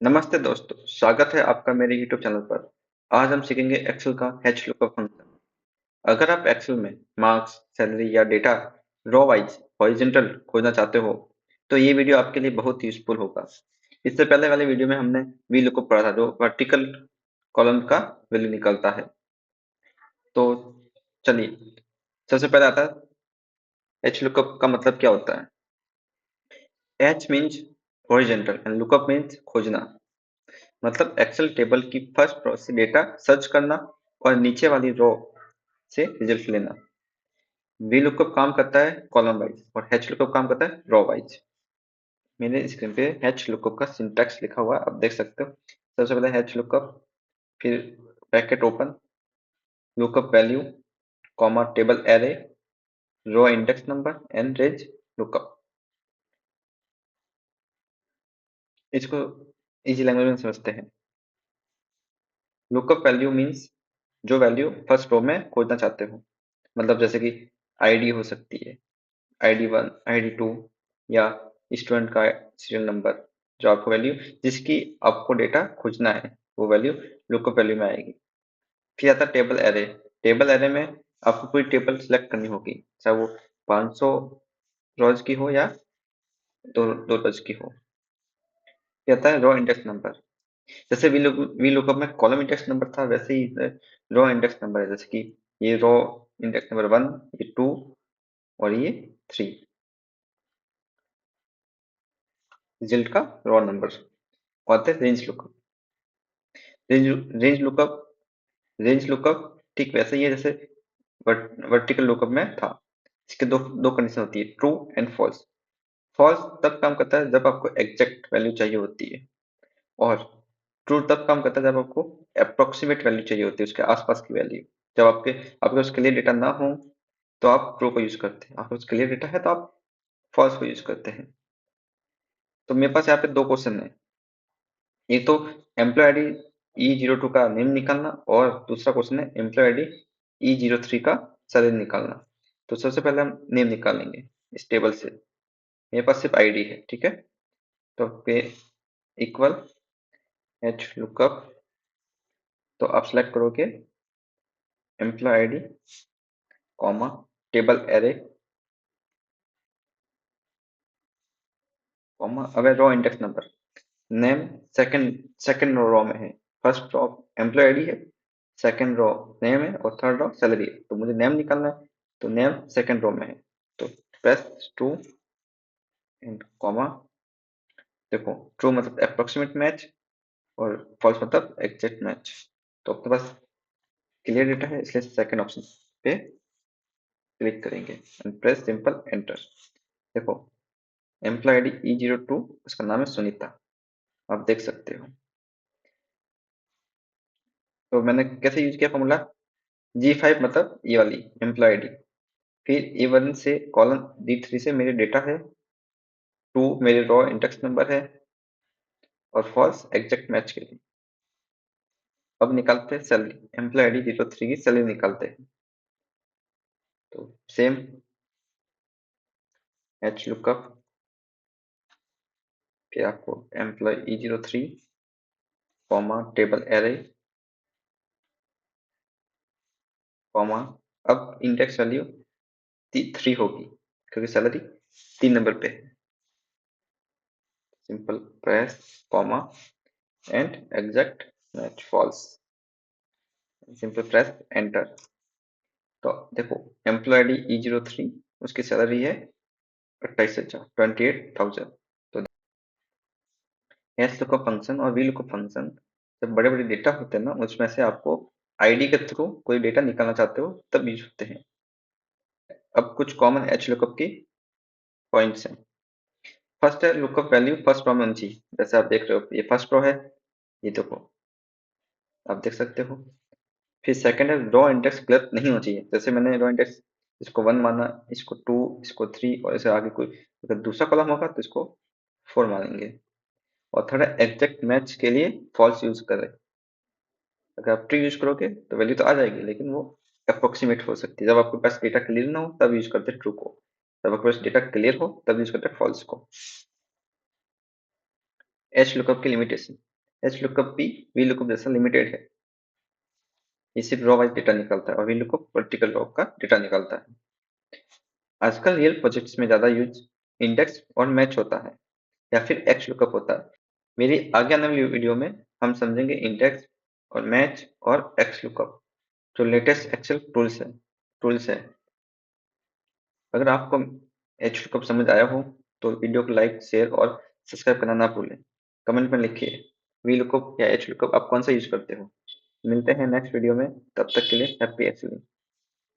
नमस्ते दोस्तों, स्वागत है आपका मेरे YouTube चैनल पर। आज हम सीखेंगे एक्सेल का हैच लुकअप फंक्शन। अगर आप एक्सेल में मार्क्स, सैलरी या डेटा रो वाइज हॉरिजॉन्टल खोजना चाहते हो, तो ये वीडियो आपके लिए बहुत यूजफुल होगा। इससे पहले वाले वीडियो में हमने वी लुकअप पढ़ा था, जो वर्टिकल कॉलम का वैल्यू निकलता है। तो चलिए, सबसे पहले आता है एच लुकअप का मतलब क्या होता है। H means horizontal and lookup means खोजना। मतलब एक्सेल टेबल की फर्स्ट रो से डेटा सर्च करना और नीचे वाली रो से रिजल्ट लेना। वी लुकअप काम करता है कॉलम वाइज और एच लुकअप काम करता है रो वाइज। मेरे स्क्रीन पे एच लुकअप का सिंटैक्स लिखा हुआ है, आप देख सकते हो। सबसे पहले एच लुकअप, फिर bracket open, lookup value, comma table array, row index number and range lookup. इसको इजी लैंग्वेज में समझते हैं। लुकअप वैल्यू मीन्स जो वैल्यू फर्स्ट रो में खोजना चाहते हो। मतलब जैसे कि आईडी हो सकती है, ID1, ID2 या स्टूडेंट का सीरियल नंबर, जो आपको वैल्यू जिसकी आपको डेटा खोजना है, वो वैल्यू लुकअप वैल्यू में आएगी। फिर आता है टेबल एरे। टेबल एरे में आपको पूरी टेबल सेलेक्ट करनी होगी, चाहे वो 500 रोज की हो या दो दो रोज की हो। फिर आता है रो इंडेक्स नंबर। जैसे वी लुकअप में कॉलम इंडेक्स नंबर था, वैसे ही रो इंडेक्स नंबर है। जैसे कि ये रो इंडेक्स नंबर 1, ये 2 और ये 3, रिजल्ट का रो नंबर। और range lookup. Range range lookup range lookup ठीक वैसे ही है जैसे वर्टिकल लुकअप में था। इसके दो दो कंडीशन होती है, ट्रू एंड फॉल्स। फॉल्स तब काम करता है जब आपको एग्जैक्ट वैल्यू चाहिए होती है, और ट्रू तब काम करता है जब आपको अप्रोक्सीमेट वैल्यू चाहिए होती है, उसके आसपास की वैल्यू। जब आपके पास क्लियर डेटा ना हो तो आप ट्रू को यूज करते हैं, आपके पास क्लियर डेटा है तो आप फॉल्स को यूज करते हैं। तो मेरे पास यहाँ पे दो क्वेश्चन है। एक तो एम्प्लॉय आईडी E02 का नेम निकालना, और दूसरा क्वेश्चन है एम्प्लॉय आईडी E03 का सैलरी निकालना। तो सबसे पहले हम नेम निकालेंगे इस टेबल से। मेरे पास सिर्फ आईडी है, ठीक है। तो पे इक्वल एच लुकअप, तो आप सेलेक्ट करोगे employee ID, comma table array, comma अगर row index number, name second second row में है। फर्स्ट रो एम्प्लॉय आईडी है, सेकंड रो नेम है और थर्ड रो सैलरी है। तो मुझे नेम निकालना है, तो नेम सेकंड रो में है। तो प्रेस ट्रू एंड कॉमा। देखो, ट्रू मतलब अप्रोक्सीमेट मैच और फॉल्स मतलब एग्जैक्ट मैच। तो आपके पास क्लियर डेटा है, इसलिए सेकंड ऑप्शन पे क्लिक करेंगे एंड प्रेस सिंपल एंटर। देखो, एम्प्लॉय आईडी E02, उसका नाम है सुनीता, आप देख सकते हो। तो मैंने कैसे यूज किया फॉर्मूला, G5 मतलब ये वाली एम्प्लॉय आईडी, फिर A1 से कॉलम D3 से मेरे डेटा है, 2 मेरे रॉ इंडेक्स नंबर है और फॉल्स एग्जैक्ट मैच के लिए। अब निकालते हैं सैलरी, एम्प्लॉय आईडी 03 की सैलरी निकालते हैं। तो सेम एच लुकअप, फिर आपको employ E03, comma table array, comma अब इंडेक्स वैल्यू 3 होगी क्योंकि सैलरी 3 नंबर पे है। Simple press comma and exact match false, simple press enter. तो देखो, एम्प्लॉय आईडी E03, उसकी सैलरी है 28,000, 28,000। तो एस लुकअप फंक्शन और वी लुकअप फंक्शन, जब बड़े बड़े डेटा होते हैं ना, उसमें से आपको आईडी के थ्रू कोई डेटा निकालना चाहते हो तब यूज होते हैं। अब कुछ कॉमन एच लुकअप की पॉइंट्स हैं। फर्स्ट है लुकअप वैल्यू फर्स्ट रो में होनी चाहिए। जैसे आप देख रहे हो, ये फर्स्ट रो है, ये देखो, आप देख सकते हो। फिर सेकंड है रो इंडेक्स गलत नहीं होना चाहिए। जैसे मैंने रो इंडेक्स इसको 1 माना, इसको 2, इसको 3 और इसे आगे कोई अगर दूसरा कॉलम होगा तो इसको 4 मानेंगे। और थर्ड है एग्जैक्ट मैच के लिए फॉल्स यूज करें। अगर आप ट्रू यूज करोगे तो वैल्यू तो आ जाएगी, लेकिन वो अप्रोक्सीमेट हो सकती है। जब आपके पास डेटा क्लियर ना हो तब यूज करते हैं ट्रू को, जब आपके पास डेटा क्लियर हो तब यूज करते हैं फॉल्स को। एच लुकअप की लिमिटेशन। एच लुकअप भी वी लुकअप जैसा लिमिटेड है। ये सिर्फ रॉ वाइज डेटा निकालता है और वी लुकअप वर्टिकल रॉ का डेटा निकालता है। आजकल रियल प्रोजेक्ट्स में ज्यादा यूज इंडेक्स और मैच होता है या फिर एक्स लुकअप होता है। मेरी आगे आने वाली वीडियो में हम समझेंगे इंडेक्स और मैच और एक्स लुकअप जो लेटेस्ट एक्सेल टूल्स है। अगर आपको एच लुकअप समझ आया हो तो वीडियो को लाइक शेयर और सब्सक्राइब करना ना भूलें। कमेंट में लिखिए वी लुकअप या एच लुकअप आप कौन सा यूज करते हो। मिलते हैं नेक्स्ट वीडियो में, तब तक के लिए हैप्पी एक्सेलिंग।